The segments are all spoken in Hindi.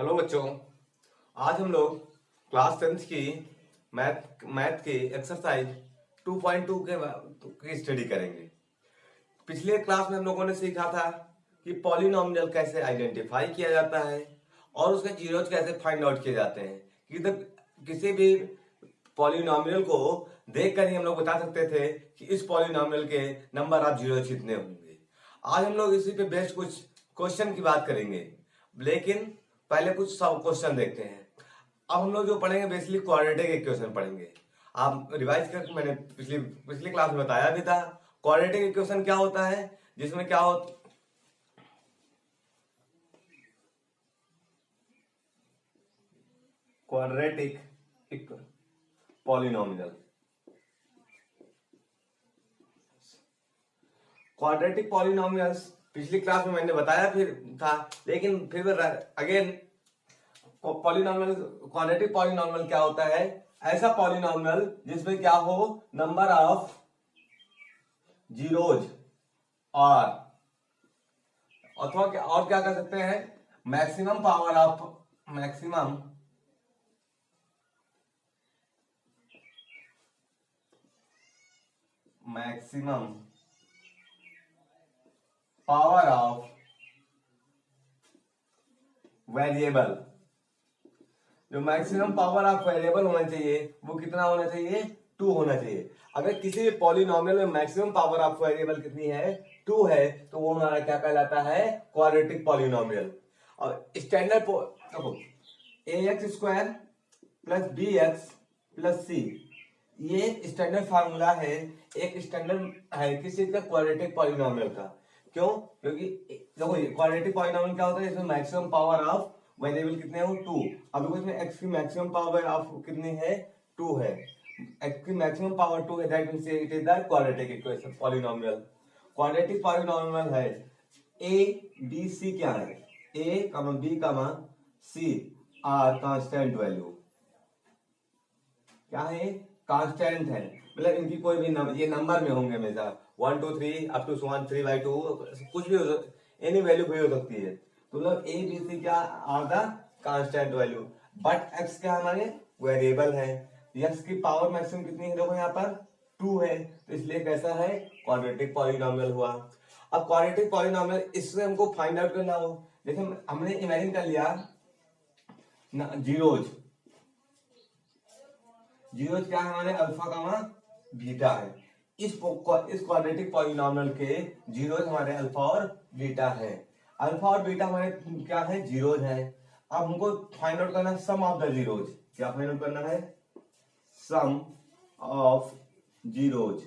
हेलो बच्चों, आज हम लोग क्लास 10th की मैथ की एक्सरसाइज 2.2 की स्टडी करेंगे। पिछले क्लास में हम लोगों ने सीखा था कि पॉलिनॉमियल कैसे आइडेंटिफाई किया जाता है और उसके जीरोज कैसे फाइंड आउट किए जाते हैं। किसी भी पॉलिनॉमियल को देखकर ही हम लोग बता सकते थे कि इस पॉलिनॉमियल के नंबर ऑफ जीरोज कितने होंगे। आज हम लोग इसी पे बेस्ड कुछ क्वेश्चन की बात करेंगे, लेकिन पहले कुछ क्वेश्चन देखते हैं। अब हम लोग जो पढ़ेंगे बेसिकली क्वाड्रेटिक इक्वेशन पढ़ेंगे। आप रिवाइज कर, मैंने पिछली क्लास में बताया भी था क्वाड्रेटिक इक्वेशन क्या होता है, जिसमें क्या हो क्वाड्रेटिक पॉलिनॉमियल क्वाड्रेटिक पॉलिनॉमियल्स पिछली क्लास में मैंने बताया फिर था, लेकिन फिर अगेन क्वाड्रेटिक पॉलिनॉमियल क्या होता है? ऐसा पॉलिनॉमियल जिसमें क्या हो, नंबर ऑफ जीरोज और अथवा क्या और क्या कर सकते हैं, मैक्सिमम पावर ऑफ वेरिएबल। जो मैक्सिमम पावर ऑफ वेरिएबल होना चाहिए वो कितना होना चाहिए? 2 होना चाहिए। अगर किसी भी पॉलिनॉमियल में मैक्सिमम पावर ऑफ वेरिएबल कितनी है? 2 है, तो वो हमारा क्या कहलाता है? Quadratic polynomial. और स्टैंडर्ड देखो, ax square plus bx plus c, ये स्टैंडर्ड फार्मूला है, एक स्टैंडर्ड है किसी का क्वाड्रेटिक पॉलिनॉमियल का। क्यों? क्योंकि देखो क्वाड्रेटिक पॉलिनॉमियल क्या होता है, इसमें मैक्सिमम पावर ऑफ वेरिएबल कितने हो? 2। अभी इसमें x की मैक्सिमम पावर ऑफ कितनी है? 2 है। x की मैक्सिमम पावर 2 है, that means it is the quadratic equation polynomial. Quadratic polynomial है a b c, क्या है? a, b, c are constant value, क्या है? कांस्टेंट है, मतलब इनकी कोई भी ये नंबर में होंगे हमेशा 1 2 3 अप टू 1 3/2, कुछ भी हो, एनी वैल्यू भी हो सकती है। तो मतलब ए बी सी क्या are the constant value, but x क्या हमारे वेरिएबल है। एक्स की पावर मैक्सिमम कितनी है? देखो यहाँ पर 2 है, तो इसलिए कैसा है? क्वाड्रेटिक पॉलिनॉमियल हुआ। अब क्वाड्रेटिक पॉलिनॉमियल इससे हमको फाइंड आउट करना हो, जैसे हमने इमेजिन कर लिया जीरोज क्या है हमारे? अल्फा बीटा है। इस क्वाड्रेटिक पॉलिनॉमियल के जीरोज हमारे अल्फा और बीटा है। अल्फा और बीटा हमारे क्या है? जीरोज है। अब हमको फाइंड आउट करना है सम ऑफ द जीरोज। क्या फाइंड आउट करना है? Sum of zeros.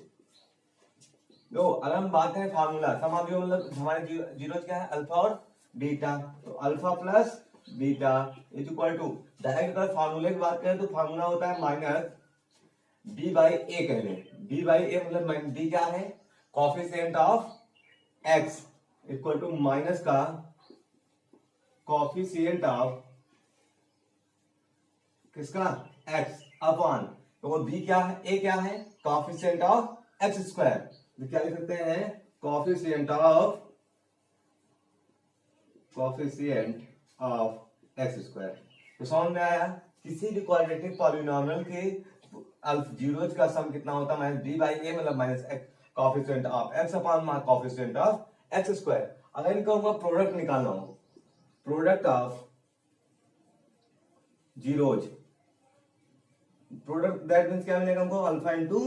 तो अगर हम बात करें फार्मूला सम ऑफ जीरो, मतलब हमारे जीरोज क्या है? अल्फा और बीटा। तो alpha plus beta is equal to, direct अगर फार्मूले की बात करें तो फार्मूला होता है माइनस b बाई ए। कह लें b बाई ए, मतलब b क्या है? Coefficient of x equal to minus का कॉफिशिएंट ऑफ किसका? x अपॉन, तो b क्या है? a क्या है? Coefficient of x square. तो क्या लिख सकते हैं? Coefficient of x square. तो समझ में आया? किसी भी क्वाड्रेटिक पॉलिनॉमियल के जीरोज का सम कितना होता है? माइनस b बाई ए, मतलब minus coefficient of x upon coefficient of x square. अगर इनका हमको प्रोडक्ट निकालना हो, product of zeros, product that means क्या मिलेगा हमको? Alpha into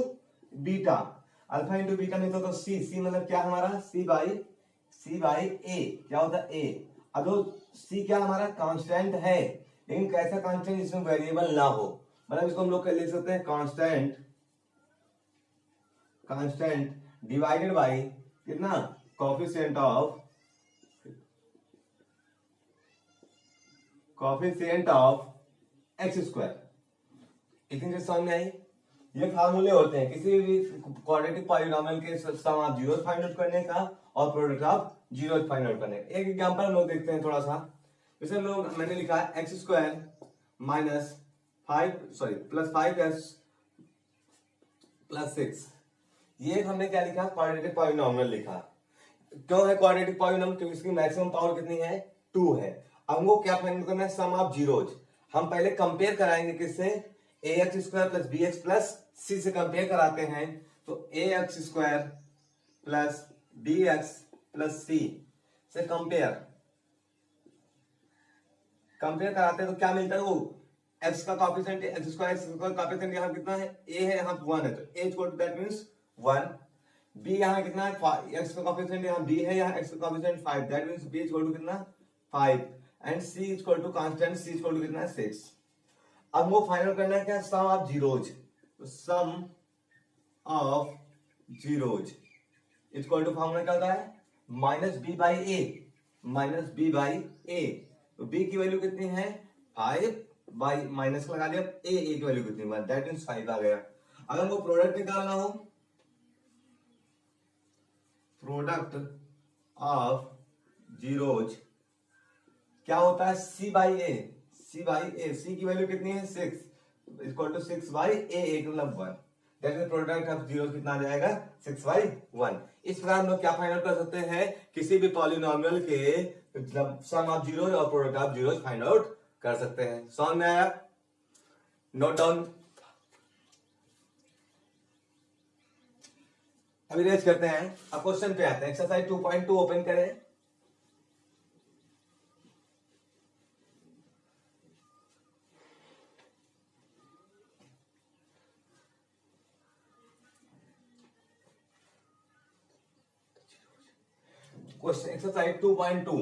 beta. Alpha into beta में तो सी मतलब क्या हमारा? सी बाई ए। क्या होता है? ए। अब सी क्या हमारा? कांस्टेंट है, लेकिन कैसा कांस्टेंट? जिसमें वेरिएबल ना हो, मतलब इसको हम लोग लिख सकते हैं कांस्टेंट डिवाइडेड बाई कितना? Coefficient of x square. इतनी चीज समझ में आई? ये फार्मूले होते हैं किसी भी क्वाड्रेटिक पॉलिनॉमियल के सम ऑफ जीरोज फाइंड आउट करने का और product of zeros find out करने का। एक एग्जांपल हम लोग देखते हैं थोड़ा सा। जैसे हम लोग, मैंने लिखा है X square minus plus 5x plus 6। ये हमने क्या लिखा? क्वाड्रेटिक पॉलिनॉमियल लिखा। क्यों है क्वाड्रेटिक पॉलिनॉमियल? क्योंकि इसकी मैक्सिमम पावर कितनी है? 2 है। अब हमको क्या फाइंड करना है, सम ऑफ जीरोज। हम पहले कंपेयर कराएंगे किससे, A X square plus B X plus C से कंपेयर कराते हैं। तो A X square plus B X plus C से कंपेयर कराते हैं तो क्या मिलता है, वो एक्स का कॉफिशिएंट एक्स स्क्वायर कॉफिशिएंट यहाँ कितना है, ए है, यहाँ 1 है, तो A equal to that means 1। B यहाँ कितना है, एक्स का कॉफिशिएंट यहाँ बी है, यहाँ एक्स का coefficient 5, that means b equal to कितना 5 and c equal to constant c equal to कितना है 6। अब वो फाइनल करना है क्या, सम ऑफ जीरोज। तो sum of zeros equal to formula क्या होता है, minus B by A, minus B by A. तो बी की वैल्यू कितनी है 5 बाई माइनस लगा दिया, ए की वैल्यू कितनी है, दैट मींस 5 आ गया। अगर हमको प्रोडक्ट निकालना हो, प्रोडक्ट ऑफ जीरोज क्या होता है, सी बाई ए, सी बाई ए, सी की वैल्यू कितनी है 6 इक्वल टू 6 बाई ए मतलब 1, that means product of zeros कितना आ जाएगा 6 बाई 1। इस प्रकार हम लोग क्या फाइंड आउट कर सकते हैं, किसी भी पॉलिनोमियल के सम ऑफ जीरोज और product of zeros find out कर सकते हैं। समझ में आया, नोट डाउन। अभी रेज करते हैं, अब क्वेश्चन पे आते हैं। एक्सरसाइज 2.2 ओपन करें। क्वेश्चन एक्सरसाइज 2.2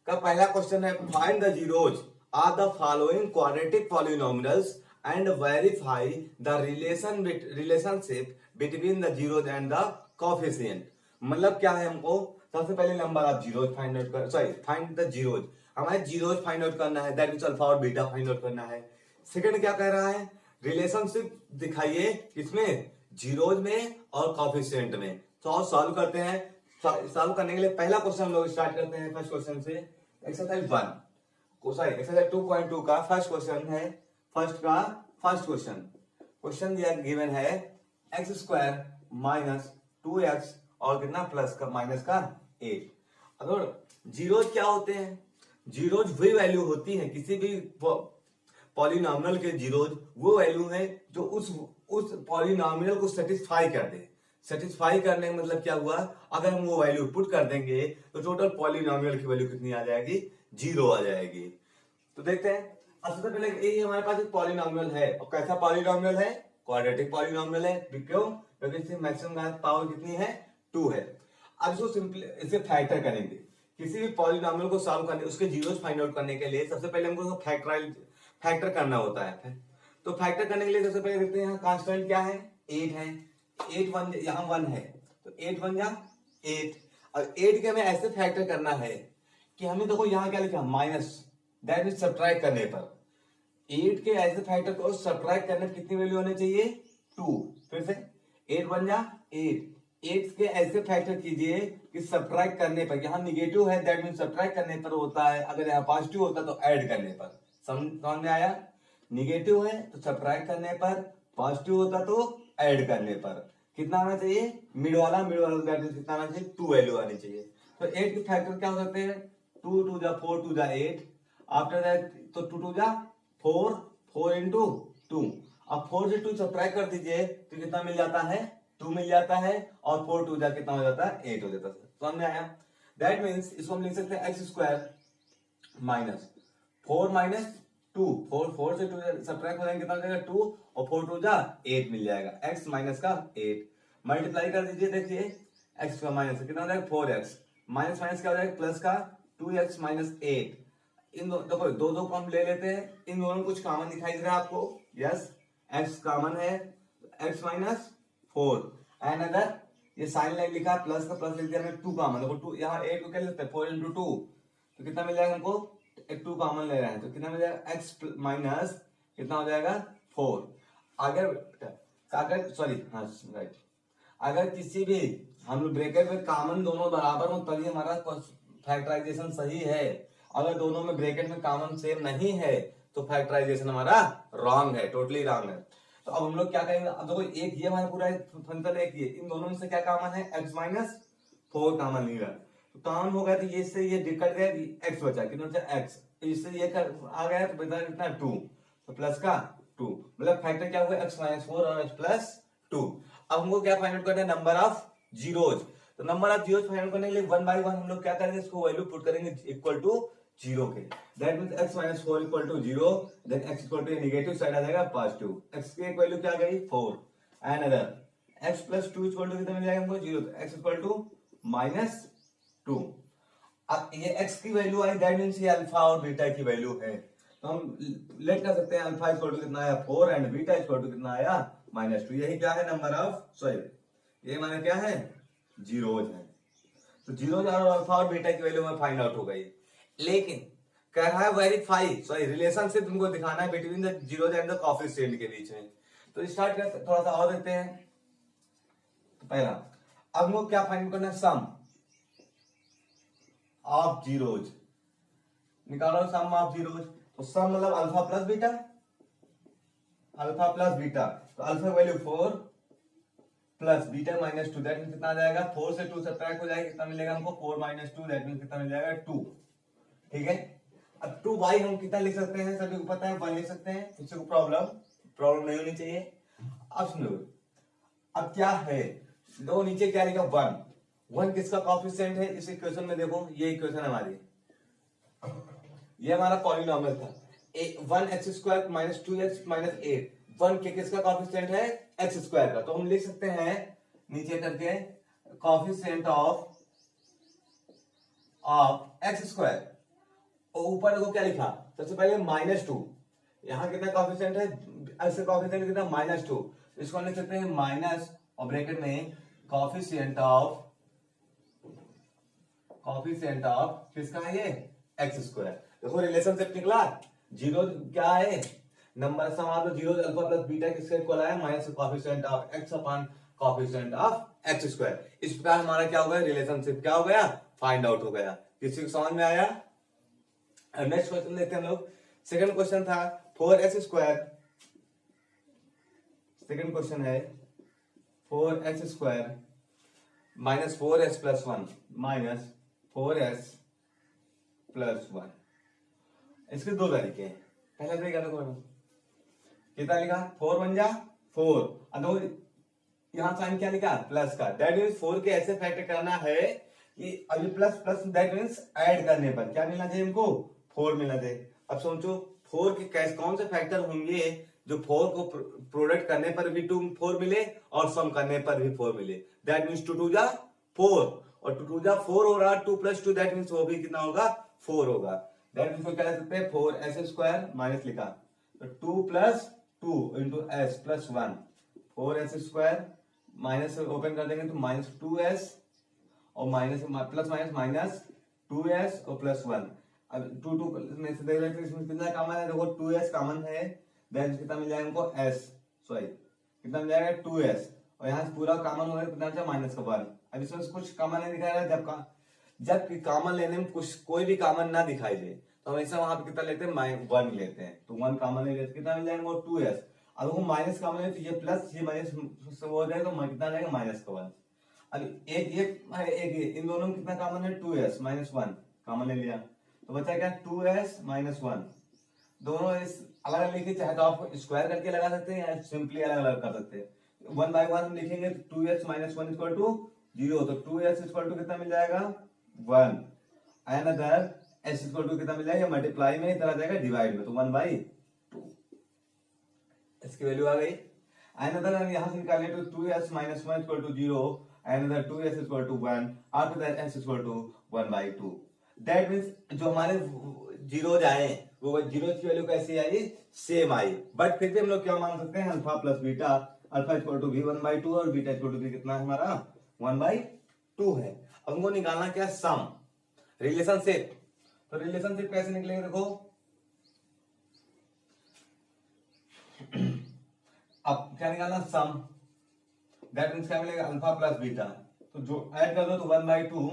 का पहला क्वेश्चन है, find the zeros of the following quadratic polynomials and verify the relationship between the zeros and the coefficient. मतलब क्या है, हमको सबसे पहले number of zeros find out कर, सॉरी फाइंड द जीरोज, हमारे जीरोज फाइंड आउट करना है, दैट मींस अल्फा और बीटा फाइंड आउट करना है। सेकंड क्या कह रहा है, रिलेशनशिप दिखाइए किसमें, जीरोज में और कोएफिशिएंट में। तो सॉल्व करते हैं। सॉल्व करने के लिए पहला क्वेश्चन हम लोग स्टार्ट करते हैं फर्स्ट क्वेश्चन से। एक्सरसाइज 1 को, सॉरी एक्सरसाइज 2.2 का फर्स्ट क्वेश्चन है, फर्स्ट क्वेश्चन दिया गिवन है एक्स स्क्वायर माइनस 2x और कितना प्लस का माइनस का 8। अगर जीरोज क्या होते हैं, जीरोज वही वैल्यू होती है किसी भी पॉलिनोमियल के, जीरोज वो वैल्यू है जो उस पॉलिनोमियल को सेटिस्फाई कर दे। सेटिस्फाई करने का मतलब क्या हुआ, अगर हम वो वैल्यू पुट कर देंगे तो टोटल पॉलिनोमियल की वैल्यू कितनी आ जाएगी, 0 आ जाएगी। तो देखते हैं, सबसे पहले ये हमारे पास एक पॉलिनोमियल है, और कैसा पॉलिनोमियल है, क्वाड्रेटिक पॉलिनोमियल है। क्यों, क्योंकि इसकी मैक्सिमम पावर कितनी है 2 है। अब इसको सिंपली इसे फैक्टर करेंगे, किसी भी पॉलिनोमियल को सॉल्व करने, उसके जीरोस फाइंड आउट करने के लिए सबसे पहले हमको फैक्टर करना होता है। तो फैक्टर करने के लिए सबसे पहले देखते हैं, यहाँ कांस्टेंट क्या है 8 है, 8 1 यहाँ 1 है, तो 8 1 जा 8। और 8 के हमें ऐसे फैक्टर करना है कि हमें देखो यहाँ क्या लिखा माइनस, दैट मींस सब्ट्रैक्ट करने पर 8 के ऐसे फैक्टर को सब्ट्रैक्ट करने पर कितनी वैल्यू होनी चाहिए 2। फिर से 8 1 जा 8, 8 के ऐसे फैक्टर कीजिए कि सब्ट्रैक्ट करने पर, यहाँ निगेटिव है दैट मींस सब्ट्रैक्ट करने पर होता है, अगर यहाँ पॉजिटिव होता तो ऐड करने पर। समझ में आया, निगेटिव है तो सब्ट्रैक्ट करने पर, पॉजिटिव होता तो ऐड करने पर। कितना आना चाहिए, मिड वाला कितना आना चाहिए 2 वैल्यू आनी चाहिए। तो 8 के फैक्टर क्या हो सकते हैं, 2 2 जा 4 2 जा 8, आफ्टर दैट तो 2 2 जा 4 4 इंटू 2। अब 4 से 2 सब्ट्रैक्ट कर दीजिए तो कितना मिल जाता है 2 मिल जाता है, और 4 2 जा कितना हो जाता है 8 हो जाता है। समझ में आया, दैट मीन्स इसको हम लिख सकते हैं एक्स स्क्वायर माइनस 4 माइनस 2, 4 से 2 सब्ट्रैक्ट हो जाएंगे कितना हो जाएगा 2, और 4 2 जा 8 मिल जाएगा, x माइनस का 8 मल्टीप्लाई कर दीजिए। देखिए x का माइनस कितना हो जाएगा 4x, माइनस माइनस क्या हो जाएगा प्लस का 2x माइनस 8। इन देखो दो को हम ले लेते हैं, इन दोनों में कुछ कॉमन दिखाई दे रहा है आपको, यस x कॉमन है, x माइनस 4 एंड अगर ये साइन लाइन लिखा प्लस का प्लस लिख दिया, 2 कॉमन, देखो 2 यहाँ 8 को क्या लेते हैं 4 इंटू 2, तो कितना मिल जाएगा हमको, 2 कॉमन ले रहे हैं तो कितना मिल जाएगा x माइनस कितना हो जाएगा 4। अगर सॉरी हाँ राइट, अगर किसी भी हम लोग ब्रैकेट में कॉमन दोनों बराबर हो तभी हमारा फैक्टराइजेशन सही है, अगर दोनों में ब्रैकेट में कॉमन सेम नहीं है तो फैक्टराइजेशन हमारा रॉन्ग है, टोटली रॉन्ग है। तो अब हम लोग क्या करेंगे, अब देखो एक ये हमारा पूरा फंक्शन एक ये, इन दोनों में से क्या कॉमन है x माइनस 4 कॉमन नहीं रहा, तो कॉमन हो गया तो ये इससे ये कट गया, एक्स बचा, कितना बचा एक्स, इससे ये आ गया तो बचा कितना 2, तो प्लस का 2, मतलब फैक्टर क्या हुआ x माइनस 4 और x प्लस 2। अब हमको क्या फाइंड आउट करना है, नंबर ऑफ जीरोज। तो number of zeros find out करने के लिए 1 बाय 1 हम लोग क्या करेंगे, इसको वैल्यू पुट करेंगे इक्वल टू 0 के। That means x minus 4 equal to 0, then x equal to negative side आ जाएगा पॉजिटिव, x की एक वैल्यू क्या आ गई 4, and other x plus 2 equal to कितना मिल जाएगा हमको 0, तो x इक्वल टू माइनस 2। अब ये x की वैल्यू आई, दैट मींस ये अल्फा और बीटा की वैल्यू है, तो हम लेट कर सकते हैं अल्फा इक्वल टू कितना आया 4 एंड बीटा इक्वल टू कितना आया -2। यही क्या है, नंबर ऑफ सॉरी ये माने क्या है, जीरोज है। तो जीरोज और अल्फा और बीटा की वैल्यू में फाइंड आउट हो गई, लेकिन कह रहा है वेरीफाई सॉरी रिलेशनशिप तुमको दिखाना है between the zeros and the coefficient के बीच में। तो स्टार्ट करते थोड़ा सा और देखते हैं। तो पहला अब हमको क्या फाइंड करना है, सम ऑफ जीरोज निकालो, सम ऑफ जीरोज। तो सम मतलब alpha plus beta, alpha plus beta, तो alpha value 4 plus beta -2, that means कितना आ जाएगा, 4 से 2 सब्ट्रैक्ट हो जाएगा, कितना मिलेगा हमको 4 - 2, दैट मींस कितना मिल जाएगा 2। ठीक है, अब 2 बाई हम कितना लिख सकते हैं, सभी को पता है 1 लिख सकते हैं, किसी को प्रॉब्लम नहीं होनी चाहिए। अब सुनो, अब क्या है, दो नीचे क्या लिखा 1, 1 किसका कोएफिशिएंट है, इस इक्वेशन में देखो, ये इक्वेशन हमारी, ये हमारा पॉलिनोमियल था 1x square minus 2x minus 8, 1 के किसका कोएफिशिएंट है, x स्क्वायर का, तो हम लिख सकते हैं नीचे करके कोएफिशिएंट ऑफ x स्क्वायर, और ऊपर देखो क्या लिखा, सबसे पहले -2, यहाँ कितना कोएफिशिएंट है, x का कोएफिशिएंट कितना -2, इसको हम लिख सकते हैं माइनस और ब्रैकेट में कोएफिशिएंट ऑफ किसका है ये, x स्क्वायर। देखो रिलेशनशिप निकला, जीरो क्या है, number sum of the zeros alpha plus beta किसका इक्वल आया, minus coefficient of x upon coefficient of x square. इस प्रकार हमारा क्या हो गया, रिलेशनशिप क्या हो गया, फाइंड आउट हो गया। किसी को समझ में आया। अब नेक्स्ट क्वेश्चन देखते हैं हम लोग। सेकंड क्वेश्चन था 4x स्क्वायर, सेकंड क्वेश्चन है 4x square minus 4s plus 1 minus 4s plus 1। इसके दो तरीके हैं, पहला तरीका देखो कितना लिखा, 4 बन जा 4, और यहां साइन क्या लिखा प्लस का, दैट मींस 4 के ऐसे फैक्टर करना है कि अभी plus plus that means add करने पर क्या मिलना चाहिए हमको, 4 मिलना चाहिए। अब सोचो 4 के कैसे कौन से फैक्टर होंगे जो 4 को प्रोडक्ट करने पर भी 4 मिले और सम करने पर भी 4 मिले, दैट मींस 2 2 जा 4, और 2 2 जा 4 हो रहा, 2 प्लस 2 दैट मींस वो भी कितना होगा 4 होगा। दैट मींस क्या लिख सकते हैं 4s स्क्वायर माइनस लिखा तो 2 plus 2 into s plus 1, 4s square minus open कर देंगे तो माइनस 2s और minus plus minus minus 2s और प्लस 1। अब 2 2 में से देख लेते हैं, इसमें कितना कॉमन है, देखो 2s कॉमन है, देन कितना मिल जाएगा हमको s सॉरी कितना मिल जाएगा 2s, और यहाँ से पूरा कॉमन होगा कितना बचा माइनस का 1। अब इसमें कुछ कॉमन नहीं दिखा रहा है, जब कॉमन लेने में कुछ कोई भी कॉमन ना दिखाई दे तो हमेशा वहां पे कितना लेते हैं 1 लेते हैं, तो 1 कॉमन ले लेते कितना मिल जाएगा वो 2s। अब वो माइनस कॉमन है तो ये प्लस ये माइनस हो जाएगा तो कितना रहेगा माइनस का 1। अब एक इन दोनों में कितना कॉमन है 2s माइनस 1 कॉमन ले लिया तो बचा क्या 2s माइनस 1। दोनों इस अलग अलग लिखे, चाहे तो आप स्क्वायर करके लगा सकते हैं या सिंपली अलग अलग कर सकते हैं। 1 बाय 1 लिखेंगे तो 2s माइनस 1 इक्वल टू 0, तो 2s इक्वल टू कितना मिल जाएगा 1, and other s equal to कितना मिल जाएगा मल्टीप्लाई में, इधर आ जाएगा डिवाइड में, तो 1 बाई 2 इसकी वैल्यू आ गई। एंड अदर हम यहां से निकालें तो 2s minus 1 equal to 0 and other 2s equal to 1, after that s equal to 1 by 2। That means जो हमारे जीरोज आए वो जीरोज की वैल्यू कैसी आई, सेम आई, बट फिर भी हम लोग क्या मान सकते हैं alpha plus beta, alpha equal to भी 1 बाई 2 और बीटा इक्वल टू भी कितना है हमारा 1 बाई 2 है। अब हमको निकालना क्या सम, रिलेशनशिप। तो रिलेशनशिप कैसे निकलेंगे देखो, अब क्या निकालना सम, दैट मींस क्या मिलेगा अल्फा प्लस बीटा, तो जो ऐड कर दो तो 1 बाई 2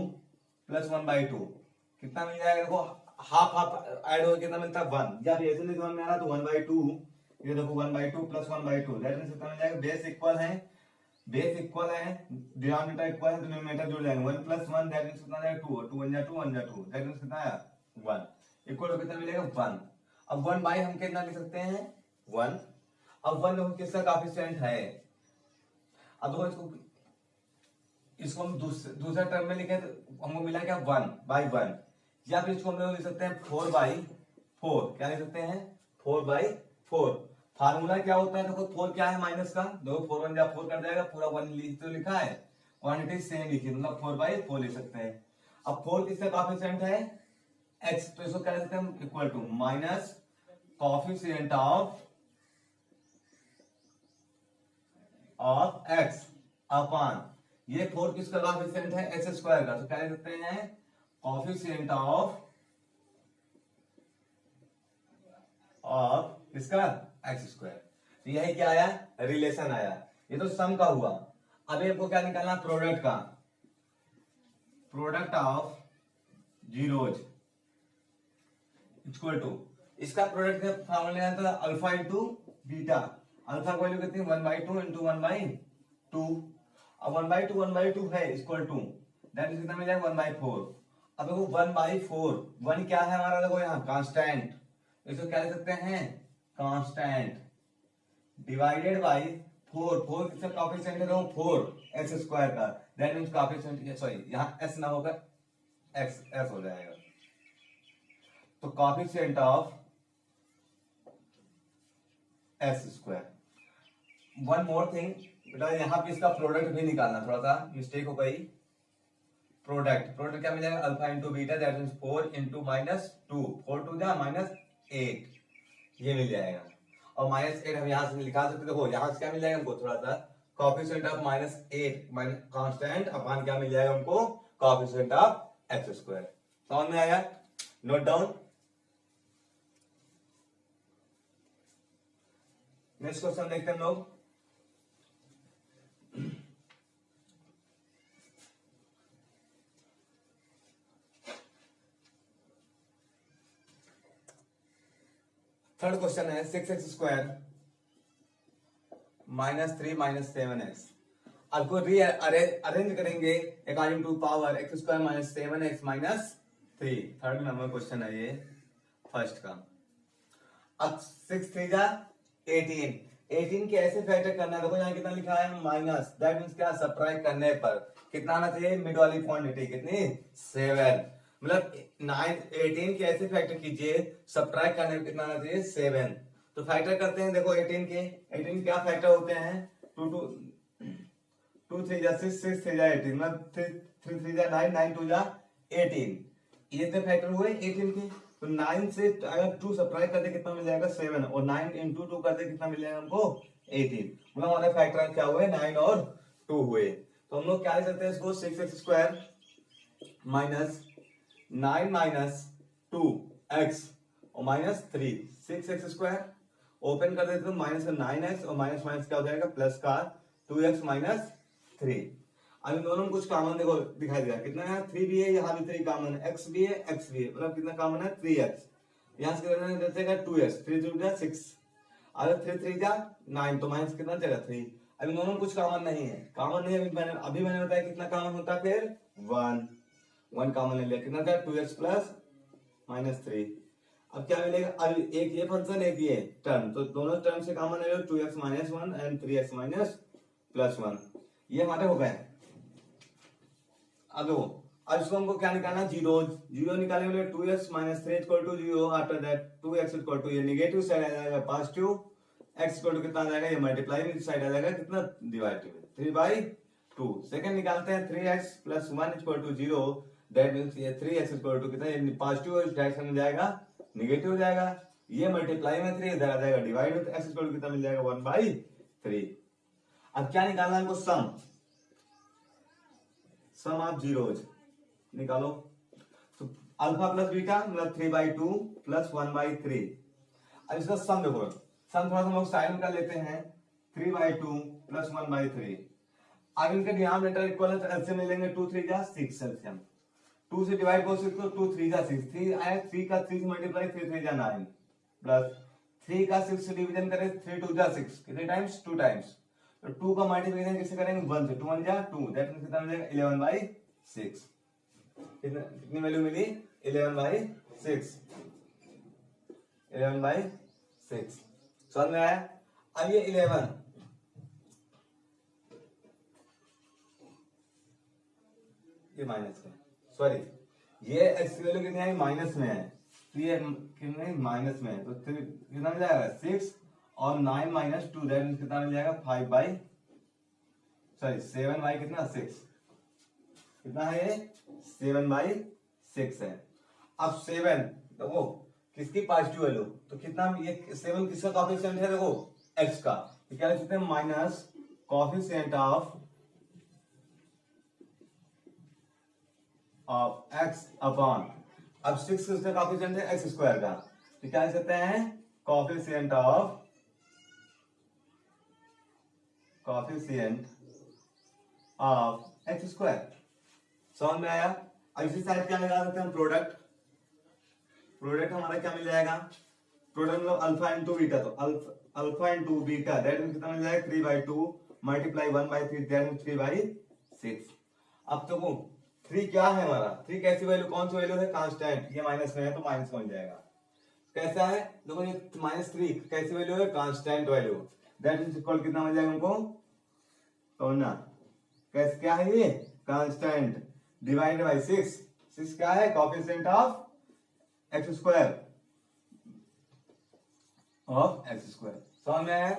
प्लस 1 बाई 2 कितना मिल जाएगा देखो, हाफ हाफ ऐड हो कितना मिलता है 1, या फिर ऐसे नहीं समझ में आ रहा तो 1 बाई 2, ये देखो 1 by 2 plus 1 by 2 that means कितना मिल जाएगा, बेस इक्वल है बेस इक्वल है, डिनोमिनेटर इक्वल है, तो डिनोमिनेटर जुड़ जाएंगे। 1 प्लस 1 दैट मींस कितना आएगा 2, 2 1 जा 2 1 जा 2 दैट मींस कितना आया 1 इक्वल टू कितना मिलेगा 1। अब 1 बाई हम कितना लिख सकते हैं 1। अब 1 देखो किसका कोएफिशिएंट है, अब देखो इसको हम दूसरा टर्म में लिखे तो हमको मिला क्या 1 बाई 1, या फिर इसको हम लोग लिख सकते हैं 4 बाई 4। क्या लिख सकते हैं 4 बाई 4। फार्मूला क्या होता है देखो 4 क्या है माइनस का, देखो 4 1 जा 4 कर जाएगा, पूरा 1 तो लिखा है, क्वांटिटी सेम लिखी मतलब 4 बाई 4 लिख सकते हैं। अब 4 किसका कोएफिशिएंट है x, तो इसको क्या लिख सकते हैं equal to minus coefficient of x upon ये 4 किसका कोएफिशिएंट है x स्क्वायर का, तो क्या लिख सकते हैं कोएफिशिएंट ऑफ इसका x स्क्वायर। तो यही क्या आया रिलेशन आया, ये तो सम का हुआ। अभी आपको क्या निकालना प्रोडक्ट का, product of zeros equal to इसका प्रोडक्ट का फॉर्मूला आता है अल्फा इंटू बीटा। अल्फा की वैल्यू कितनी 1/2 इंटू 1/2। अब 1/2 है इक्वल टू दैट इज कितना मिल जाएगा 1/4। अब देखो 1/4 1 क्या है हमारा देखो यहाँ कांस्टेंट, इसको क्या लिख सकते हैं कांस्टेंट डिवाइडेड बाय 4। 4 किसका कोएफिशिएंट है देखो 4 x स्क्वायर का, दैट मींस कोएफिशिएंट सॉरी यहाँ s ना होगा x हो जाएगा। तो coefficient of s square. One more thing बेटा, यहाँ पे इसका प्रोडक्ट भी निकालना, थोड़ा सा मिस्टेक हो गई। प्रोडक्ट क्या मिल जाएगा alpha into beta that means 4 into -2 4 2 जा -8 ये मिल जाएगा। और -8 हम यहाँ से लिखा सकते देखो यहाँ से क्या मिल जाएगा हमको थोड़ा सा कोएफिशिएंट ऑफ -8 कांस्टेंट अपॉन क्या मिल जाएगा हमको कोएफिशिएंट ऑफ x स्क्वायर। समझ में आया, नोट डाउन। नेक्स्ट क्वेश्चन देखते हैं हम लोग। थर्ड क्वेश्चन है 6x स्क्वायर -3 -7x। आपको अरेंज करेंगे according to power x square -7x -3। Third number question है ये फर्स्ट का। अब 6 3 जा 18 के ऐसे फैक्टर करना, देखो यहाँ कितना लिखा है माइनस, दैट मींस क्या सबट्रैक्ट करने पर कितना आना चाहिए मिड वाली क्वांटिटी कितनी 7, मतलब 18 के ऐसे फैक्टर कीजिए सबट्रैक्ट करने पर कितना आना चाहिए 7। तो फैक्टर करते हैं देखो 18 क्या फैक्टर होते हैं 2 3 जा 6 6 3 जा 18 मतलब 3 3 जा 9 9 2 जा 18 ये तो फैक्टर हुए 18 के। तो 9 से अगर 2 सब्ट्रैक्ट करते कितना मिल जाएगा 7 और 9 इंटू 2 करते कितना मिल जाएगा हमको 18, मतलब हमारे फैक्टर क्या हुए 9 और 2 हुए। तो हम लोग क्या लिख सकते हैं इसको 6x स्क्वायर -9 माइनस 2x और -3 6x स्क्वायर ओपन कर देते तो माइनस का 9x और माइनस माइनस क्या हो जाएगा प्लस का 2x -3। अब इन दोनों में कुछ कॉमन देखो दिखाई दिया कितना है 3 भी है, यहाँ भी 3 कॉमन है, x भी है x भी है, मतलब कितना कॉमन है 3x। यहाँ से देते हैं 2x 3 2 जा 6 अगर 3 3 जा 9 तो माइनस कितना जाएगा 3। अब इन दोनों में कुछ कॉमन नहीं है, अभी मैंने बताया कितना कॉमन होता है फिर 1 कॉमन ले लिया कितना था 2x प्लस -3। अब क्या मिलेगा अब एक ये फंक्शन एक ये टर्म, तो दोनों टर्म से कॉमन ले लो 2x -1 एंड 3x +1 ये हमारे हो गए। अब इसको हमको क्या निकालना जीरो निकालने के लिए 2x -3 = 0 आफ्टर दैट 2x = ये नेगेटिव साइड आ जाएगा पॉजिटिव, x = कितना आ जाएगा ये मल्टीप्लाई साइड आ जाएगा कितना डिवाइडेड 3/2। सेकंड निकालते हैं 3x + 1 = 0 दैट मींस ये 3x = कितना ये पॉजिटिव इस डायरेक्शन में जाएगा नेगेटिव हो जाएगा, ये मल्टीप्लाई में 3 इधर आ जाएगा डिवाइड में, x = कितना मिल जाएगा 1/3। अब क्या निकालना है हमको सम ऑफ जीरोज निकालो। तो अल्फा प्लस बीटा मतलब 3/2 प्लस 1/3। अब इसका सम देखो, सम थोड़ा सा हम लोग साइड में कर लेते हैं 3/2 प्लस 1/3। अब इनका डिनोमिनेटर इक्वल है तो एलसीएम ले लेंगे 2 3 जा 6 एलसीएम 2 से डिवाइड कर सकते हो 2 3 जा 6 3 आया 3 का 3 से मल्टीप्लाई 3 3 जा 9 प्लस 3 का 6 से डिवीजन करें 3 2 जा 6 कितने टाइम्स 2 टाइम्स तो 2 का मल्टीप्लिकेशन किससे करेंगे 1 से, 2 1 जा 2, दैट मींस कितना मिलेगा 11/6। कितनी वैल्यू मिली 11/6, 11/6। समझ में आया? अब ये 11 ये माइनस है, सॉरी ये x की वैल्यू कितनी आई माइनस में है, तो ये कितने माइनस में है, तो कितना मिल जाएगा 6 और 9 माइनस 2 दैट मींस कितना मिल जाएगा 7 बाई कितना 6, कितना है ये 7/6 है। अब 7 तो वो किसकी पॉजिटिव वैल्यू, तो कितना ये 7 किसका कोएफिशिएंट है देखो x का, तो क्या लिख सकते हैं minus coefficient of x upon, अब 6 किसका कोएफिशिएंट है x स्क्वायर का, तो क्या लिख सकते हैं कोएफिशिएंट ऑफ x स्क्वायर। समझ में आया? अब इसी साइड क्या लगा सकते हैं प्रोडक्ट हमारा क्या मिल जाएगा, प्रोडक्ट मतलब अल्फा इंटू बीटा, तो alpha into beta that means कितना मिल जाएगा 3/2 मल्टीप्लाई 1/3 दैट मींस 3/6। अब तो वो 3 क्या है हमारा, 3 कैसी वैल्यू, कौन सी वैल्यू है कांस्टेंट, ये माइनस में है तो माइनस में हो जाएगा। कैसा है देखो ये -3 कैसी वैल्यू है constant value, that means equal कितना मिल जाएगा हमको, तो ना कैसे क्या है ये कांस्टेंट डिवाइडेड बाय 6, 6 क्या है coefficient of x square of x square. समझ में आया?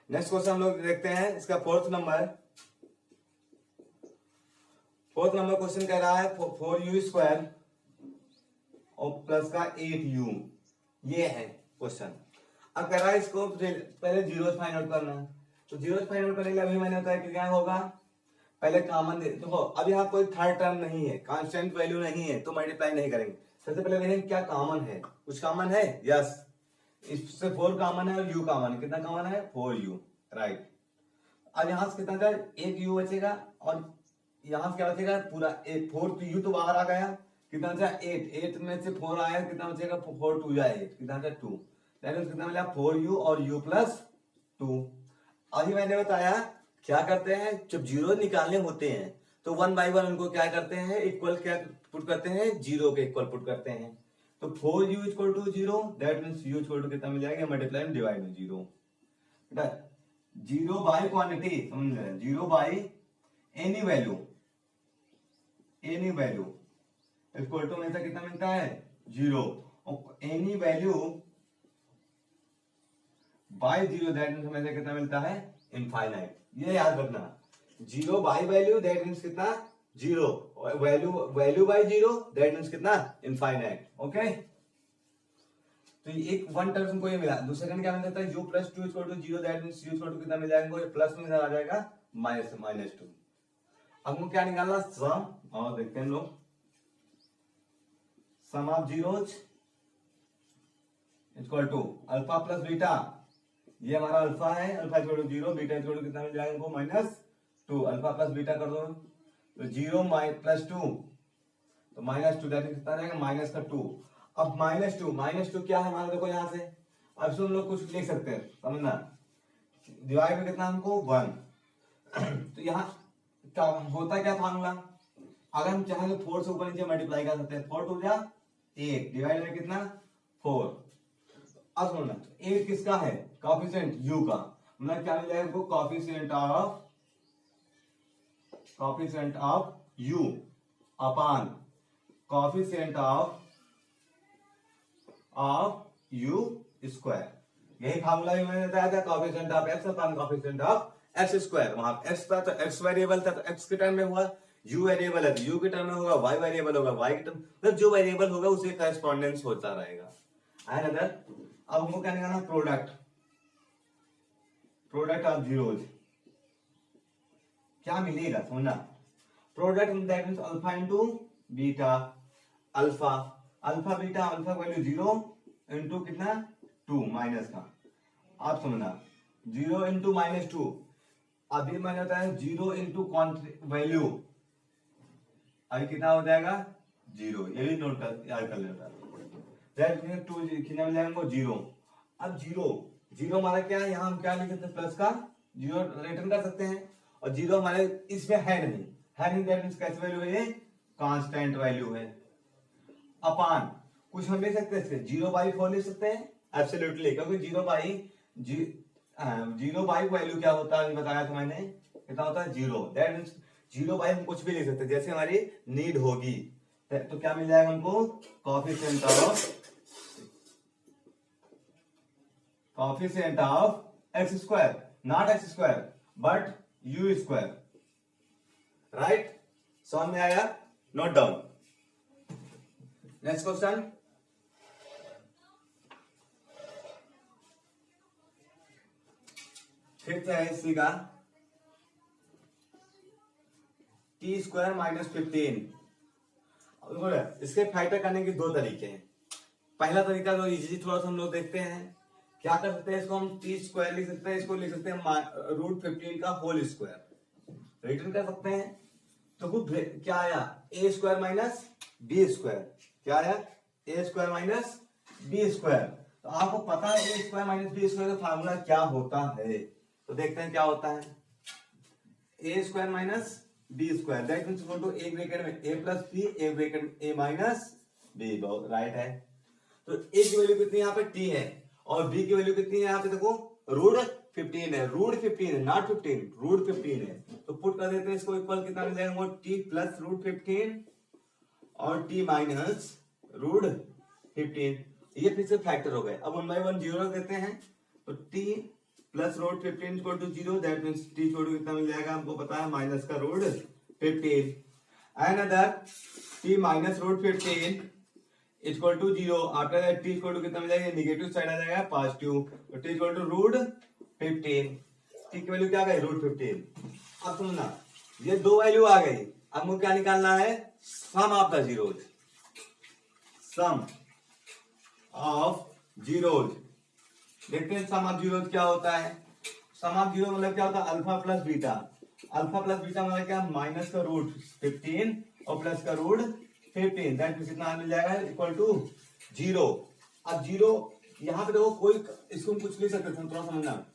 नेक्स्ट क्वेश्चन हम लोग देखते हैं इसका फोर्थ नंबर क्वेश्चन कह रहा है 4u स्क्वायर और प्लस का 8u, ये है क्वेश्चन। अब कह रहा है इसको पहले जीरो फाइंड आउट करना, तो जीरो फाइंड आउट करने के लिए अभी मैंने बताया कि क्या होगा, पहले कॉमन देखो अब यहाँ कोई थर्ड टर्म नहीं है, कांस्टेंट वैल्यू नहीं है तो मल्टीप्लाई नहीं करेंगे, सबसे पहले देखेंगे क्या कॉमन है, कुछ कॉमन है, यस इससे 4 कॉमन है और u कॉमन है, कितना कॉमन है 4u, राइट। अब यहाँ से कितना जाए 1u बचेगा और यहाँ से क्या बचेगा पूरा 8, 4 u तो बाहर आ गया, कितना बचा 8 में से 4 आया कितना बचेगा 4 2 जाए 8 कितना बचा 2, कितना मिला 4u और u प्लस 2। अभी मैंने बताया क्या करते हैं जब जीरो निकालने होते हैं तो 1 बाई 1 उनको क्या करते हैं इक्वल क्या पुट करते हैं जीरो के इक्वल पुट करते हैं, तो 4u equal to 0 that means u equal to कितना मिल जाएगा मल्टीप्लाई एंड डिवाइड में 0, बेटा 0 बाय क्वांटिटी समझ रहे हैं, 0 by any value equal to हमेशा कितना मिलता है 0, और any value by 0 that means हमेशा कितना मिलता है इनफाइनाइट, ये याद रखना 0 बाय वैल्यू दैट मींस कितना 0, वैल्यू बाय 0 दैट मींस कितना इनफाइनाइट, ओके। तो एक वन टर्म हमको ये मिला, दूसरे का क्या मिल जाता है u plus 2 equal to 0 that means u equal to कितना मिल जाएगा ये प्लस में आ जाएगा -2। अब हमको क्या निकालना सम, और देखते हैं लोग sum of zeros equal to alpha plus beta, ये हमारा अल्फा है, alpha equal to 0 beta equal to कितना मिल जाएगा हमको -2, अल्फा प्लस बीटा कर दो तो 0 प्लस 2 तो -2 दैट मींस कितना रहेगा -2। अब -2 क्या है हमारा देखो यहाँ से, अब इसको हम लोग कुछ लिख सकते हैं समझना, डिवाइड में कितना हमको 1 तो यहाँ क्या होता क्या फार्मूला, अगर हम चाहें तो 4 से ऊपर नीचे मल्टीप्लाई कर सकते हैं, 4 टू जा 8 डिवाइड में कितना 4। अब सुनना 8 किसका है कोएफिशिएंट u का, मतलब क्या मिल जाएगा coefficient of u upon coefficient of u square, यही फार्मूला भी मैंने बताया था coefficient of x upon coefficient of x square, वहां x था तो x वेरिएबल था तो x के टर्म में हुआ, u वेरिएबल है तो u के टर्म में होगा, y वेरिएबल होगा y के टर्म, मतलब जो वेरिएबल होगा उसे करेस्पॉन्डेंस होता रहेगा, है ना। अब हमको क्या निकालना प्रोडक्ट ऑफ जीरोज, क्या मिलेगा समझना, product that means alpha into beta, alpha beta alpha value 0 into कितना 2 माइनस का, आप समझना 0 इनटू -2, अभी मैंने बताया 0 इनटू वैल्यू अभी कितना हो जाएगा 0, ये भी नोट कर याद कर लेना, दैट मींस 2 कितना मिल जाएगा 0। अब 0 हमारा क्या है, यहाँ हम क्या लिख सकते हैं प्लस का जीरो रिटर्न कर सकते हैं, और जीरो हमारे इसमें है नहीं, दैट मींस कैसी वैल्यू है ये, कांस्टेंट वैल्यू है। अपान कुछ हम ले सकते हैं, जीरो बाई 4 ले सकते हैं एब्सोल्युटली, क्योंकि जीरो बाई वैल्यू क्या होता है बताया था मैंने, कितना होता है zero, that means zero by हम कुछ भी ले सकते हैं, जैसे हमारी नीड होगी तो क्या मिल जाएगा हमको, coefficient of x square, not x square but you square, right. समझ में आया, note down. Next question, fifth है इसी का, टी स्क्वायर माइनस 15। इसके फैक्टर करने के दो तरीके हैं। पहला तरीका जो इजी थोड़ा सा हम लोग देखते हैं, क्या कर सकते हैं, इसको हम टी स्क्वायर लिख सकते हैं, इसको लिख सकते हैं रूट 15 का होल स्क्वायर, रिटर्न कर सकते हैं। तो वो क्या आया, A square minus B square, क्या आया, A square minus B square. तो आपको पता है A square minus B square का फार्मूला क्या होता है, तो देखते हैं क्या होता है। A square minus B square that means equal to एक ब्रैकेट में ए प्लस बी, एक ब्रैकेट में ए माइनस बी, राइट है। तो ए की वैल्यू कितनी यहाँ पे टी है, और बी की वैल्यू कितनी है यहाँ पे देखो, रूट 15 है, रूट 15 है, नॉट 15, रूट 15 है। तो पुट कर देते हैं इसको, इक्वल कितना मिल जाएगा, टी प्लस रूट 15 और टी माइनस रूट 15, ये फिर से फैक्टर हो गए। अब 1 by 1 जीरो रख देते हैं, तो t plus root 15 equal to zero, that means t छोड़ कितना मिल जाएगा हमको पता है, माइनस का root 15, and other t minus root 15 equal to zero, after that t equal to कितना मिल जाएगा, नेगेटिव साइड आ जाएगा पॉजिटिव, तो t equal to root 15, t की वैल्यू क्या आ गई, रूट 15। अब सुनना, ये दो वैल्यू आ गई, अब हमको क्या निकालना है, sum of the zeros, sum of zeros. देखते हैं सम ऑफ जीरोज क्या होता है। सम ऑफ जीरो मतलब क्या होता है, alpha plus beta, alpha plus beta मतलब क्या, माइनस का रूट 15 और प्लस का रूट 15, दैट मींस कितना मिल जाएगा, इक्वल टू जीरो। अब जीरो यहाँ पे देखो, कोई इसको हम कुछ ले सकते थे, थोड़ा समझना,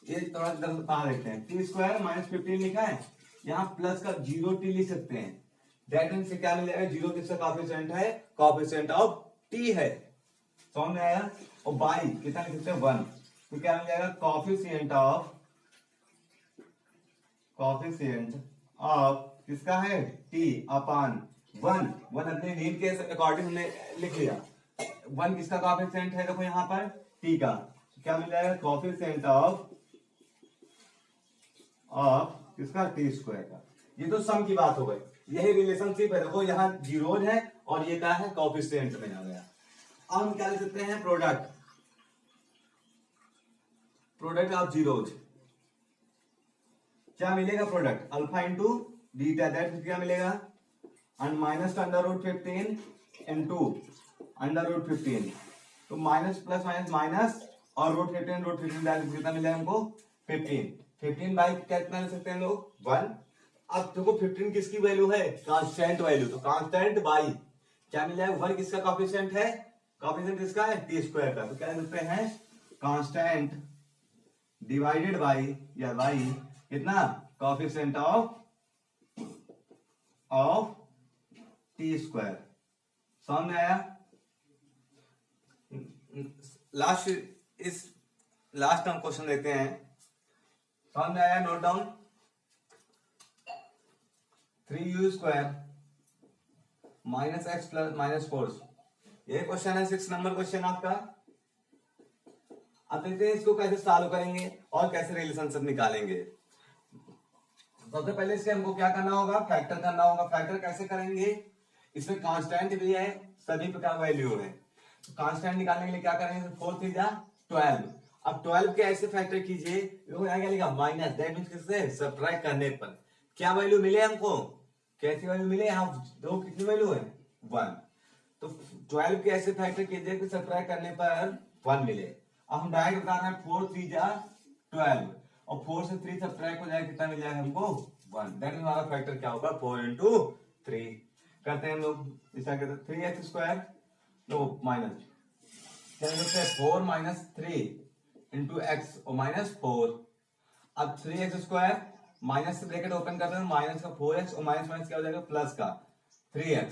ये थोड़ा कहा देखते हैं, टी स्क्वायर माइनस 15 लिखा है, यहाँ प्लस का जीरो टी लिख सकते हैं, दैट मींस क्या मिल जाएगा, जीरो किसका कोएफिशिएंट है, कोएफिशिएंट ऑफ टी है, समझ में आया। और बाई कितना लिख सकते हैं, 1, तो क्या मिल जाएगा, कोएफिशिएंट ऑफ किसका है, टी अपान 1 अपने नीड के अकॉर्डिंग हमने लिख लिया, 1 किसका कोएफिशिएंट है, देखो यहाँ पर टी का, तो क्या मिल जाएगा, कोएफिशिएंट ऑफ किसका, टी स्क्वायर का। ये तो सम की बात हो गई, यही रिलेशनशिप है, देखो यहाँ जीरोज है और ये क्या है, कोएफिशिएंट में आ गया। अब हम क्या लिख सकते हैं, प्रोडक्ट ऑफ जीरोज, क्या मिलेगा, product alpha into beta, that क्या मिलेगा, एंड माइनस का under root 15 into under root 15, तो माइनस प्लस माइनस माइनस और रूट 15 दैट कितना मिलेगा हमको, 15 बाई कितना ले सकते हैं लोग, 1। अब देखो 15 किसकी वैल्यू है, कांस्टेंट वैल्यू, तो कांस्टेंट बाई क्या मिल जाएगा, 1 किसका कोएफिशिएंट है, कोएफिशिएंट किसका है, टी स्क्वायर का, तो क्या लिखते हैं, कांस्टेंट डिवाइडेड बाई या बाई कितना, कोएफिशिएंट ऑफ टी स्क्वायर। समझ में आया। लास्ट हम क्वेश्चन लेते हैं, समझ में आया, note down. 3u square minus X plus minus 4, ये क्वेश्चन है 6 नंबर क्वेश्चन आपका। अब देखते हैं इसको कैसे सॉल्व करेंगे और कैसे रिलेशनशिप निकालेंगे। सबसे पहले इसके हमको क्या करना होगा, फैक्टर करना होगा। फैक्टर कैसे करेंगे, इसमें कांस्टेंट भी है, सभी प्रकार वैल्यू है, तो कांस्टेंट निकालने के लिए क्या करेंगे, 4 3 जा 12। अब 12 के ऐसे फैक्टर कीजिए, क्या लिखा, माइनस, दैट मींस किससे, सब्ट्रैक्ट करने पर क्या वैल्यू मिले हमको, कैसी वैल्यू मिले, यहाँ दो कितनी वैल्यू है, 1। तो 12 के ऐसे फैक्टर कीजिए कि सब्ट्रैक्ट करने पर 1 मिले। अब हम डायरेक्ट बता रहे हैं 4 3 जा 12 और 4 से 3 सब्ट्रैक्ट हो जाए, कितना मिल जाएगा हमको, 1। दैट मींस हमारा फैक्टर क्या होगा, 4 into 3 करते हैं हम लोग, इसका कहते हैं 3x स्क्वायर, तो माइनस क्या करते हैं 4 - 3 into x और -4। अब 3x² माइनस से ब्रैकेट ओपन कर रहे हैं, माइनस का 4x और माइनस माइनस क्या हो जाएगा प्लस का 3x,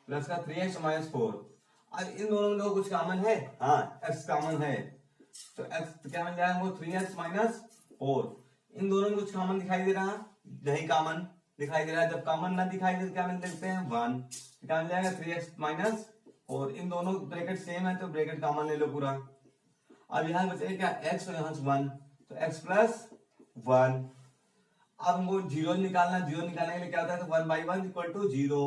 प्लस का 3x और माइनस 4। अब इन दोनों में कुछ कॉमन है, हाँ x कॉमन है, तो x क्या मिल जाएगा हमको 3x माइनस 4। इन दोनों में कुछ कॉमन दिखाई दे रहा है, यही कॉमन दिखाई दे रहा है। जब कॉमन ना दिखाई दे तो क्या मिल देखते हैं 1, क्या मिल जाएगा 3x माइनस 4। इन दोनों ब्रैकेट सेम है तो ब्रैकेट कॉमन ले लो पूरा। अब यहाँ बचेगा क्या x और यहाँ 1, तो x प्लस 1। अब हमको जीरो निकालना, जीरो निकालने के लिए क्या होता है, तो 1/1 इक्वल टू 0,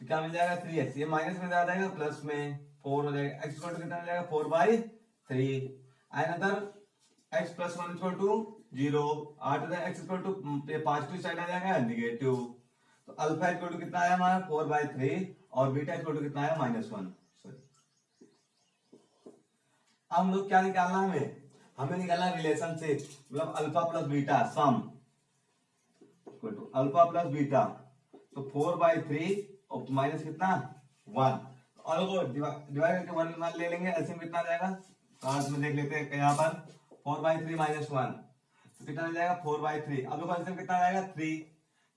तो क्या मिल जाएगा 3x, ये माइनस में आ जाएगा प्लस में 4 हो जाएगा, x इक्वल टू कितना मिल जाएगा 4/3, another x plus 1 equal to 0, after that x equal to positive side आ जाएगा नेगेटिव, तो अल्फा इक्वल टू कितना आया हमारा 4/3 और बीटा इक्वल टू कितना आया -1। सॉरी, अब हम लोग क्या निकालना है, हमें निकालना रिलेशनशिप, मतलब alpha plus beta sum equal to alpha plus beta, तो 4/3 और माइनस कितना 1, और को डिवाइड करके 1 ले लेंगे, ऐसे में कितना आ जाएगा, कार्ड में देख लेते हैं यहाँ पर 4/3 माइनस 1, तो कितना आ जाएगा 4/3। अब देखो ऐसे में कितना आ जाएगा 3,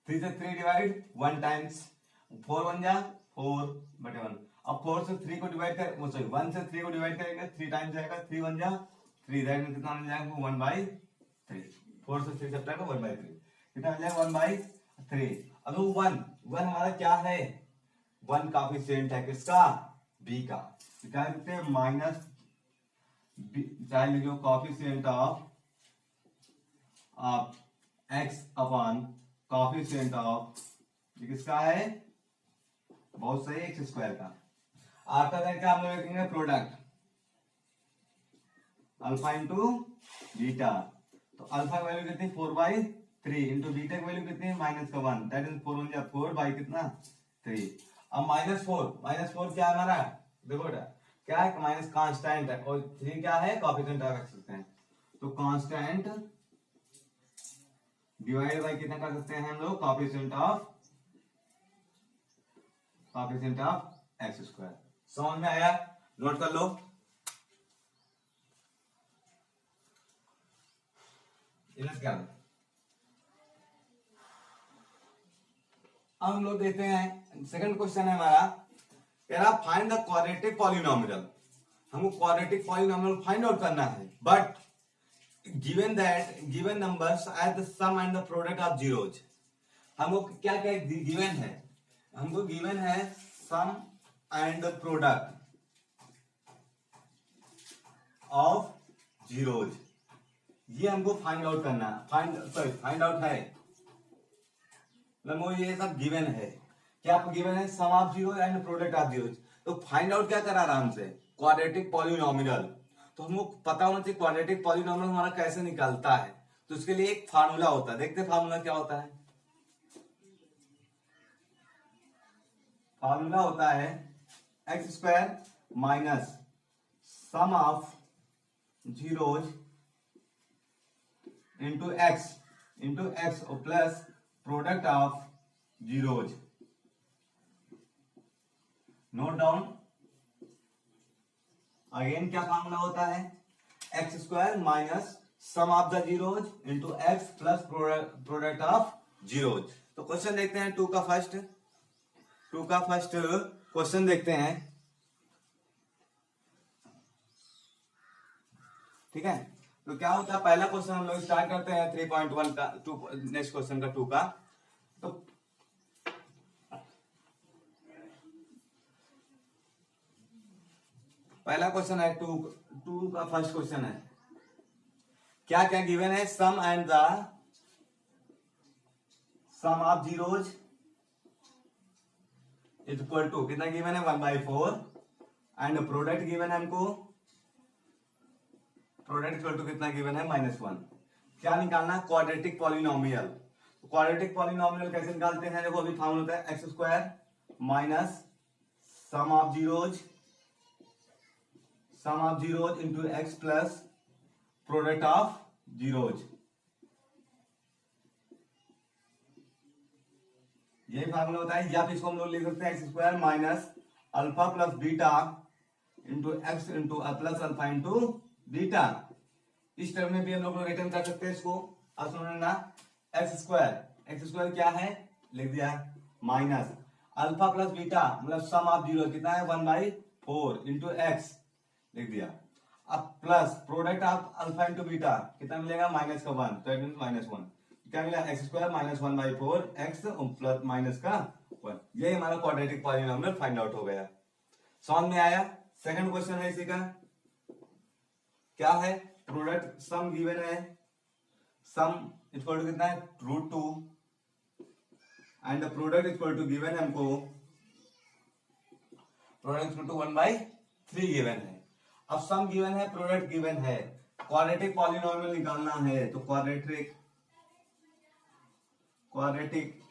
3 से 3 डिवाइड 1 टाइम्स, 4 1 जा 4/1। अब 4 से 3 को डिवाइड कर, सॉरी 1 से 3 को डिवाइड करेंगे 3 टाइम्स जाएगा, 3 1 जा 3, दैट मींस कितना मिल जाएगा 1/3। 4 से 3 सब्ट्रैक्ट 1/3, कितना मिल जाएगा 1/3। अब 1 हमारा क्या है, 1 कोएफिशिएंट है किसका, b का, क्या लिखते हैं माइनस, चाहे लिखो coefficient of x upon coefficient of, ये किसका है, बहुत सही x² का। आफ्टर दैट क्या हम लोग लिखेंगे प्रोडक्ट अल्फा इंटू बीटा, तो अल्फा की वैल्यू कितनी 4/3 इंटू बीटा की वैल्यू कितनी है -1, दैट इज 4 1 4 बाई कितना 3। अब -4 क्या है हमारा, देखो बेटा क्या है, माइनस कांस्टेंट है, और 3 क्या है कोएफिशिएंट रख सकते हैं, तो कांस्टेंट डिवाइड बाय कितना कर सकते हैं हम लोग, कोएफिशिएंट ऑफ x²। समझ में आया, नोट कर लो। क्या अब हम लोग देखते हैं सेकंड क्वेश्चन है हमारा, कह रहा फाइंड द क्वाड्रेटिक पॉलिनोमियल। हमको क्वाड्रेटिक पॉलिनोमियल फाइंड आउट करना है, but given that given numbers as the sum and the product of zeros. हमको क्या क्या गिवन है, हमको गिवन है sum and the product of zeros, ये हमको फाइंड आउट करना, फाइंड आउट है, मतलब ये सब गिवन है। क्या आपको गिवन है sum of zero and product of zero, तो फाइंड आउट क्या करा आराम से क्वाड्रेटिक पॉलिनोमियल। तो हमको पता होना चाहिए क्वाड्रेटिक पॉलिनोमियल हमारा कैसे निकलता है, तो उसके लिए एक फार्मूला होता है, देखते फार्मूला क्या होता है। फार्मूला होता है x² minus sum of zeros into X और plus product of zeros. Note down again, क्या फार्मूला होता है x² minus sum of the zeros into X plus product of zeros. तो क्वेश्चन देखते हैं 2 का फर्स्ट क्वेश्चन देखते हैं, ठीक है। तो क्या होता है, पहला क्वेश्चन हम लोग स्टार्ट करते हैं 3.1 का, नेक्स्ट क्वेश्चन का 2 का। तो पहला क्वेश्चन है 2 का फर्स्ट क्वेश्चन है, क्या क्या गिवन है, sum and the sum of zeros is equal to कितना गिवन है 1/4 एंड प्रोडक्ट गिवन है हमको, प्रोडक्ट इक्वल टू कितना गिवन है -1। क्या निकालना, क्वाड्रेटिक पॉलिनोमियल। क्वाड्रेटिक पॉलिनोमियल कैसे निकालते हैं, देखो अभी फार्मूला होता है x² minus sum of zeros into X plus product of zeros, यही फार्मूला होता है। या फिर इसको हम लोग लिख सकते हैं x² minus alpha plus beta into x into plus alpha into beta, इस टर्म में भी हम लोग रिटर्न कर सकते हैं इसको। अब सुनो ना, एक्स स्क्वायर क्या है लिख दिया, माइनस अल्फा प्लस बीटा मतलब सम ऑफ जीरो कितना है 1/4 इंटू एक्स लिख दिया। अब plus product of alpha into beta कितना मिलेगा माइनस का 1, तो इट मींस -1 क्या मिला x square minus 1/4 x plus minus का 1। ये हमारा क्वाड्रेटिक पॉलिनोमियल फाइंड आउट हो गया। समझ में आया। सेकंड क्वेश्चन है इसी का, क्या है प्रोडक्ट सम गिवन है, सम इक्वल टू कितना है √2 and product equal to given है हमको, प्रोडक्ट इक्वल टू 1/3 गिवन है। अब सम गिवन है प्रोडक्ट गिवन है, क्वाड्रेटिक पॉलिनोमियल निकालना है तो क्वाड्रेटिक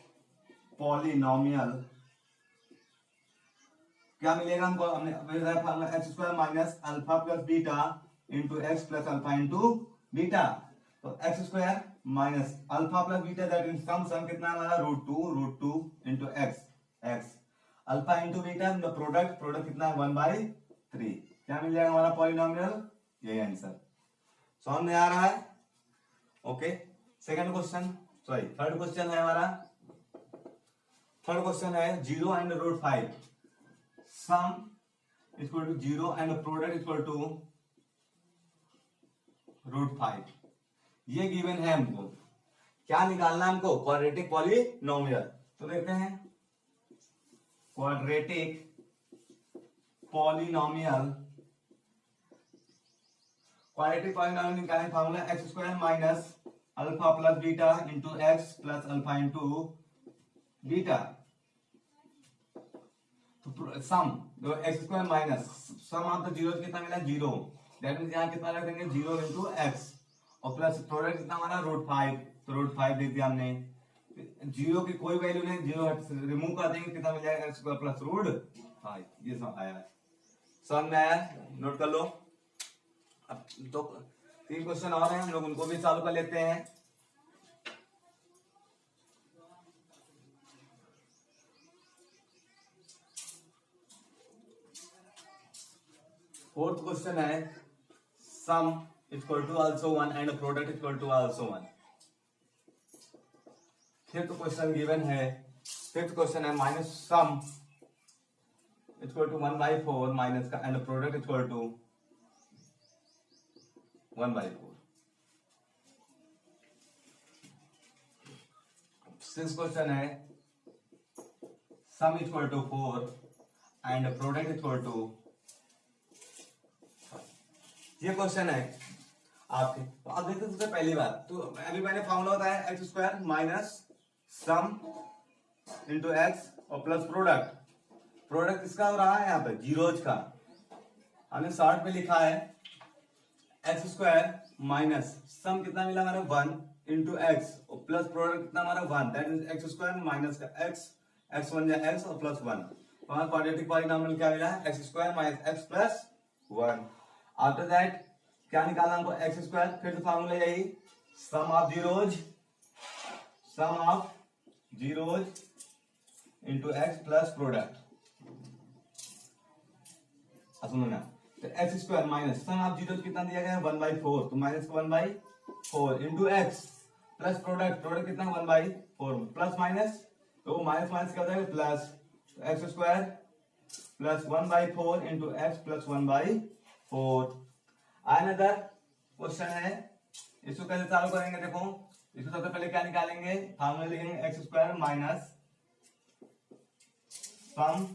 पॉलिनोमियल क्या मिलेगा हमको, हमने formula X square minus alpha plus beta into X plus alpha into beta. तो X square minus alpha plus beta that means sum कितना हमारा √2 into X alpha into beta product कितना है 1/3। क्या मिल जाएगा हमारा पॉलिनोमियल, यही आंसर। समझ में आ रहा है। Okay second question, sorry third question है हमारा। थर्ड क्वेश्चन है 0 and √5 sum equal to 0 and product equal to √5। ये गिवन है हमको, क्या निकालना है हमको क्वाड्रेटिक पॉलिनोमियल। तो देखते हैं क्वाड्रेटिक पॉलिनोमियल निकालने formula X square minus alpha plus beta into X plus alpha into beta. तो sum X square minus sum of the zero कितना मिला 0, दैट मींस यहाँ कितना रख देंगे 0 इंटू एक्स और प्लस प्रोडक्ट कितना हमारा √5, तो √5 दे दिया हमने। जीरो की कोई वैल्यू नहीं, जीरो रिमूव कर देंगे कितना मिल जाएगा एक्स स्क्वायर प्लस √5। ये सब आया है, समझ में आया, नोट कर लो। अब तो 3 क्वेश्चन और हैं, हम लोग उनको भी सॉल्व कर लेते हैं। फोर्थ क्वेश्चन है sum equal to also 1 and product equal to also 1। Fifth question given है, फिफ्थ क्वेश्चन है minus sum equal to 1/4 minus का and product equal to 1/4। Sixth question है sum equal to 4 and product equal to, ये क्वेश्चन है आपके। तो आप देखते सबसे पहली बात, तो अभी मैंने फॉर्मूला बताया x square minus sum into X और प्लस प्रोडक्ट किसका हो रहा है यहाँ पे जीरोज का। हमने शॉर्ट में लिखा है एक्स स्क्वायर माइनस सम कितना मिला हमारा 1 इंटू एक्स और प्लस प्रोडक्ट कितना हमारा 1, that means x square minus का एक्स 1 या एक्स और प्लस 1। तो हमारा क्वाड्रेटिक पॉलिनोमियल क्या मिला है X square minus X plus 1। After that क्या निकालना हमको एक्स स्क्वायर, फिर तो फॉर्मूला यही sum of zeros into X plus product. सुनो ना, तो X square minus sum of zeros कितना दिया गया है 1/4, तो minus 1/4 into X plus product कितना 1/4 प्लस माइनस, तो माइनस क्या हो जाएगा प्लस, तो X square plus 1/4 into X plus 1/4। Another question है, इसको कैसे सॉल्व करेंगे देखो। इसको सबसे पहले क्या निकालेंगे, फॉर्मूला लिखेंगे X square minus sum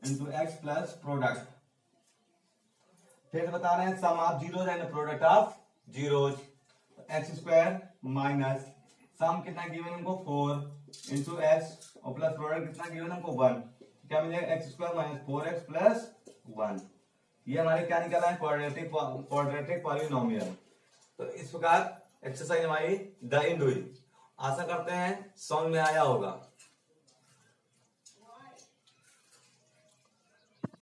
into X plus product. फिर बता रहे हैं sum of zeros and product of zeros. X square minus sum कितना गिवन हमको 4 इंटू एक्स और प्लस प्रोडक्ट कितना गिवन हमको 1, क्या मिलेगा x square minus 4x plus 1। ये हमारे क्या निकला है क्वाड्रेटिक पॉलिनोमियल। तो इस प्रकार एक्सरसाइज हमारी द एंड हुई। आशा करते हैं समझ में आया होगा।